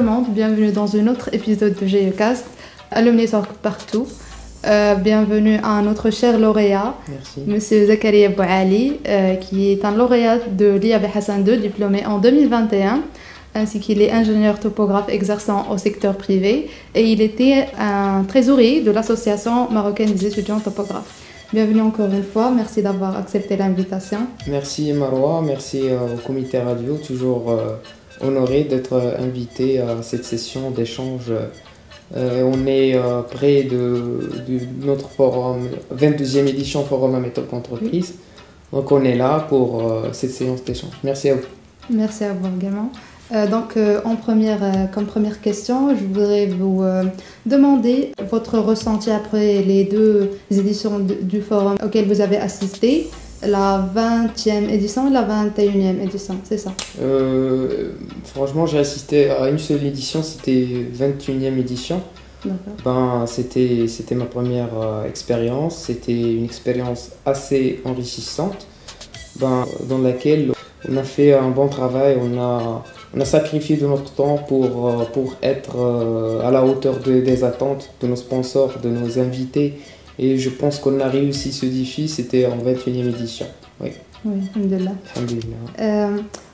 monde, bienvenue dans un autre épisode de GEcast, Alumni Talk Partout. Bienvenue à notre cher lauréat, Monsieur Zakaria Bouali, qui est un lauréat de l'IAB Hassan II, diplômé en 2021, ainsi qu'il est ingénieur topographe exerçant au secteur privé et il était un trésorier de l'association marocaine des étudiants topographes. Bienvenue encore une fois, merci d'avoir accepté l'invitation. Merci Marwa, merci au comité radio, toujours honoré d'être invité à cette session d'échange. On est près de notre forum, 22e édition Forum à méthode entreprise. Donc on est là pour cette séance d'échange. Merci à vous. Merci à vous également. Comme première question, je voudrais vous demander votre ressenti après les deux éditions du forum auxquelles vous avez assisté, la 20e édition et la 21e édition, c'est ça? Franchement, j'ai assisté à une seule édition, c'était 21e édition. C'était ma première expérience, c'était une expérience assez enrichissante dans laquelle on a fait un bon travail, on a sacrifié de notre temps pour être à la hauteur des attentes de nos sponsors, de nos invités. Et je pense qu'on a réussi ce défi, c'était en 21e édition. Oui, alhamdulillah.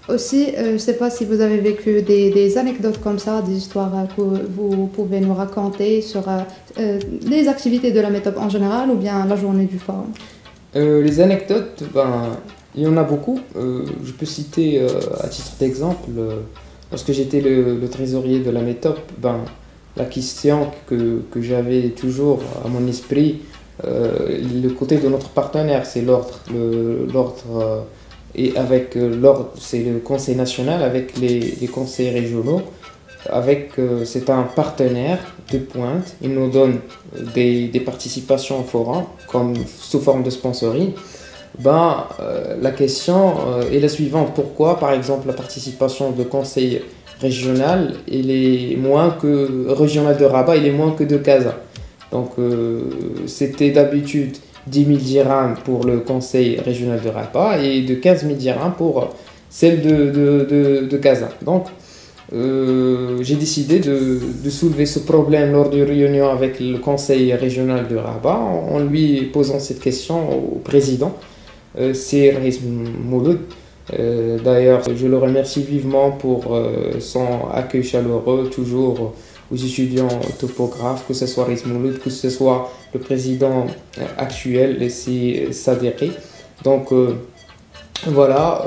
Aussi, je ne sais pas si vous avez vécu des anecdotes comme ça, des histoires que vous pouvez nous raconter sur les activités de la méthode en général ou bien la journée du forum. Les anecdotes, il y en a beaucoup. Je peux citer à titre d'exemple, lorsque j'étais le trésorier de la méthode, la question que j'avais toujours à mon esprit, le côté de notre partenaire, c'est l'ordre. Et avec l'ordre, c'est le conseil national avec les conseils régionaux. C'est un partenaire de pointe. Il nous donne des participations au forum comme sous forme de sponsoring. La question est la suivante. Pourquoi, par exemple, la participation de conseil régional, il est moins que régional de Rabat, il est moins que de Casa. Donc, c'était d'habitude 10 000 dirhams pour le conseil régional de Rabat et de 15 000 dirhams pour celle de Casa. Donc, j'ai décidé de soulever ce problème lors d'une réunion avec le conseil régional de Rabat en lui posant cette question au président. C'est Raïs Mouloud. D'ailleurs, je le remercie vivement pour son accueil chaleureux, toujours aux étudiants topographes, que ce soit Raïs Mouloud, que ce soit le président actuel, c'est Saderi. Donc voilà,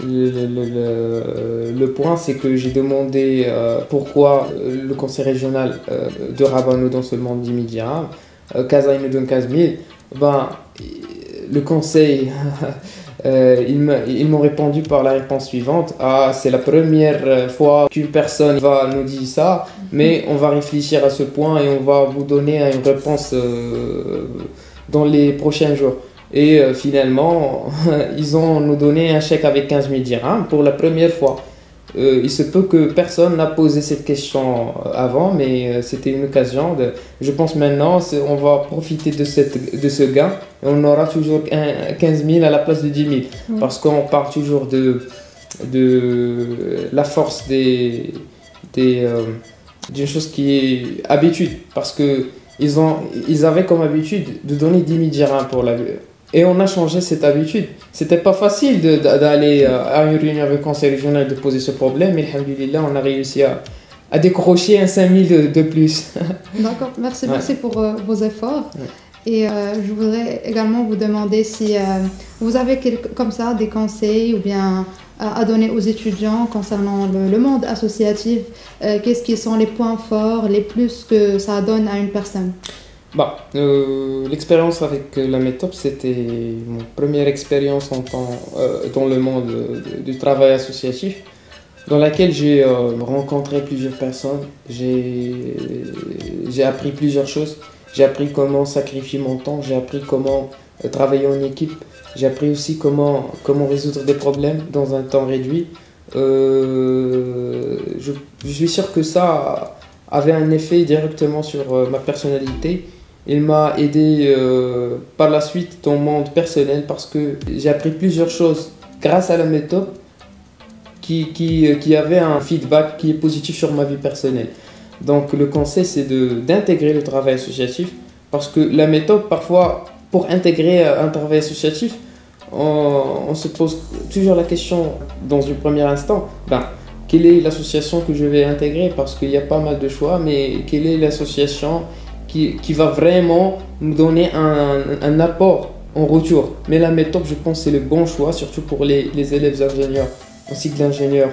le point c'est que j'ai demandé pourquoi le conseil régional de Rabat nous donne seulement 10 000 dirhams, Casa il nous donne 15 000. Le conseil, ils m'ont répondu par la réponse suivante. C'est la première fois qu'une personne va nous dire ça, mais on va réfléchir à ce point et on va vous donner une réponse dans les prochains jours. Et finalement, ils ont nous donné un chèque avec 15 000 dirhams pour la première fois. Il se peut que personne n'a posé cette question avant, mais c'était une occasion. Je pense maintenant, on va profiter de ce gain et on aura toujours 15 000 à la place de 10 000. Parce qu'on parle toujours de la force d'une chose qui est habitude. Parce qu'ils avaient comme habitude de donner 10 000 dirhams pour la. Et on a changé cette habitude. C'était pas facile d'aller à une réunion avec le conseil régional de poser ce problème, mais alhamdoulilah, on a réussi à décrocher un 5 000 de plus. D'accord, merci pour vos efforts. Et je voudrais également vous demander si vous avez comme ça des conseils ou bien à donner aux étudiants concernant le monde associatif. Qu'est-ce qui sont les points forts, les plus que ça donne à une personne? L'expérience avec la méthode, c'était mon première expérience dans le monde du travail associatif, dans laquelle j'ai rencontré plusieurs personnes, j'ai appris plusieurs choses, j'ai appris comment sacrifier mon temps, j'ai appris comment travailler en équipe, j'ai appris aussi comment résoudre des problèmes dans un temps réduit. Je suis sûr que ça avait un effet directement sur ma personnalité. Il m'a aidé par la suite dans mon monde personnel parce que j'ai appris plusieurs choses grâce à la méthode qui avait un feedback qui est positif sur ma vie personnelle. Donc le conseil, c'est d'intégrer le travail associatif, parce que la méthode, parfois, pour intégrer un travail associatif, on se pose toujours la question dans un premier instant, quelle est l'association que je vais intégrer, parce qu'il y a pas mal de choix, mais quelle est l'association qui va vraiment nous donner un apport en retour. Mais la méthode, je pense, c'est le bon choix, surtout pour les élèves ingénieurs, en cycle d'ingénieur,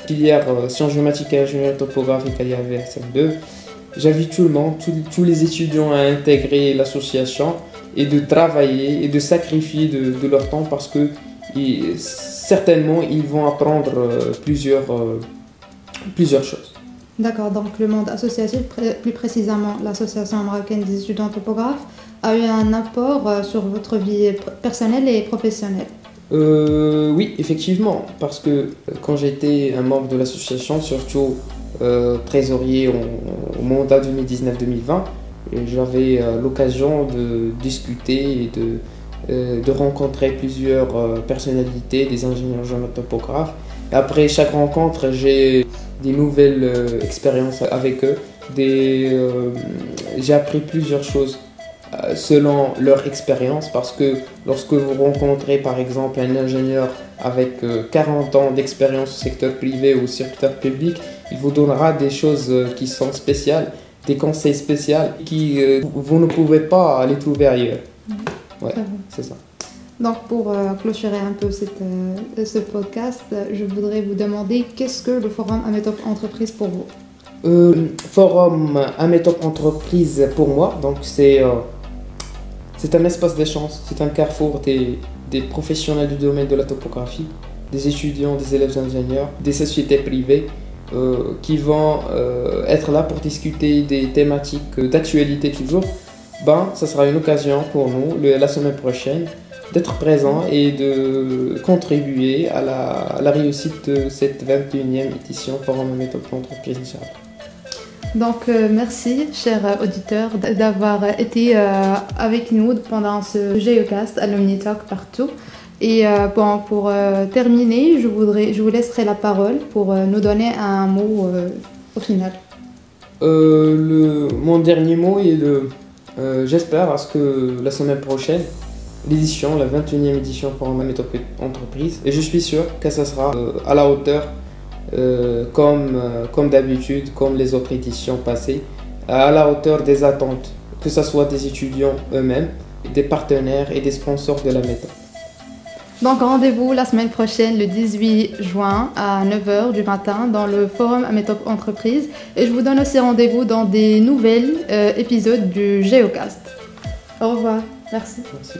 filière sciences géomatiques et ingénierie topographique à l'IAV SM2. J'invite tout le monde, tous les étudiants à intégrer l'association et de travailler et de sacrifier de leur temps, parce que certainement ils vont apprendre plusieurs choses. D'accord, donc le monde associatif, plus précisément l'association marocaine des étudiants topographes, a eu un apport sur votre vie personnelle et professionnelle. Oui, effectivement, parce que quand j'étais un membre de l'association, surtout trésorier au mandat 2019-2020, j'avais l'occasion de discuter et de rencontrer plusieurs personnalités, des ingénieurs géomètres-topographes. Après chaque rencontre, j'ai des nouvelles expériences avec eux. J'ai appris plusieurs choses selon leur expérience, parce que lorsque vous rencontrez par exemple un ingénieur avec 40 ans d'expérience au secteur privé ou au secteur public, il vous donnera des choses qui sont spéciales, des conseils spéciaux qui vous ne pouvez pas les trouver ailleurs. Ouais, c'est ça. Donc pour clôturer un peu ce podcast, je voudrais vous demander qu'est-ce que le Forum Ametop Entreprise pour vous? Forum Ametop Entreprise pour moi, donc c'est un espace d'échange, c'est un carrefour des professionnels du domaine de la topographie, des étudiants, des élèves ingénieurs, des sociétés privées qui vont être là pour discuter des thématiques d'actualité toujours. Ça sera une occasion pour nous la semaine prochaine d'être présents et de contribuer à la réussite de cette 21e édition Forum Ametop Entreprise. Donc merci chers auditeurs d'avoir été avec nous pendant ce GeoCast Alumni Talk partout. Et pour terminer, je vous laisserai la parole pour nous donner un mot au final. Mon dernier mot est j'espère à ce que la semaine prochaine, la 21e édition Forum Ametop Entreprise, et je suis sûr que ça sera à la hauteur, comme d'habitude, comme les autres éditions passées, à la hauteur des attentes, que ce soit des étudiants eux-mêmes, des partenaires et des sponsors de la méthode. Donc rendez-vous la semaine prochaine, le 18 juin à 9h du matin dans le Forum Ametop Entreprise, et je vous donne aussi rendez-vous dans des nouvelles épisodes du GeoCast. Au revoir, merci. Merci.